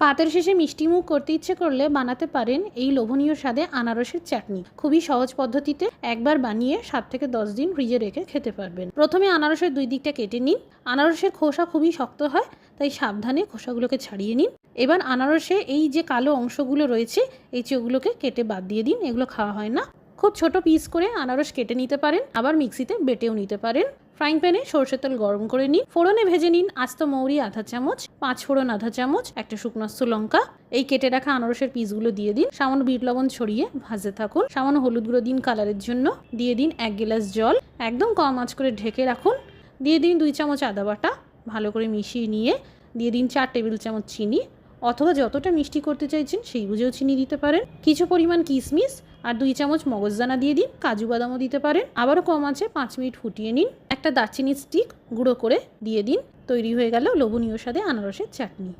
পাতের শেষে মিষ্টিমুখ করতে ইচ্ছে করলে বানাতে পারেন এই লোভনীয় স্বাদে আনারসের চাটনি। খুবই সহজ পদ্ধতিতে একবার বানিয়ে 7 থেকে 10 দিন ফ্রিজে রেখে খেতে পারবেন। প্রথমে আনারসের দুই দিকটা কেটে নিন। আনারসের খোসা খুবই শক্ত হয়, তাই সাবধানে খোসাগুলোকে ছাড়িয়ে নিন। এবার আনারসে এই যে কালো অংশগুলো রয়েছে এই ওগুলোকে কেটে বাদ দিয়ে দিন, এগুলো খাওয়া হয় না। খুব ছোট পিস করে আনারস কেটে নিতে পারেন, আবার মিক্সিতে বেটেও নিতে পারেন। ফ্রাইং প্যানে সরষের তেল গরম করে নিন। ফোড়নে ভেজে নিন আস্ত মৌরি আধা চামচ, 5 ফোড়ন আধা চামচ, একটা শুকনো লঙ্কা। এই কেটে রাখা আনারসের পিসগুলো দিয়ে দিন। সামান্য বিট লবণ ছড়িয়ে ভাজতে থাকুন। সামান্য হলুদ গুঁড়ো দিন কালারের জন্য। দিয়ে দিন 1 গ্লাস জল। একদম কম আঁচ করে ঢেকে রাখুন। দিয়ে দিন 2 চামচ আদা বাটা। ভালো করে মিশিয়ে নিয়ে দিয়ে দিন 4 টেবিল চামচ চিনি, অথবা যতটা মিষ্টি করতে চাইছেন সেই বুঝেও চিনি দিতে পারেন। কিছু পরিমাণ কিশমিশ আর 2 চামচ মগজদানা দিয়ে দিন। কাজু বাদামও দিতে পারেন। আবারও কম আছে 5 মিনিট ফুটিয়ে নিন। একটা দারচিনির স্টিক গুঁড়ো করে দিয়ে দিন। তৈরি হয়ে গেল লোভনীয় স্বাদে আনারসের চাটনি।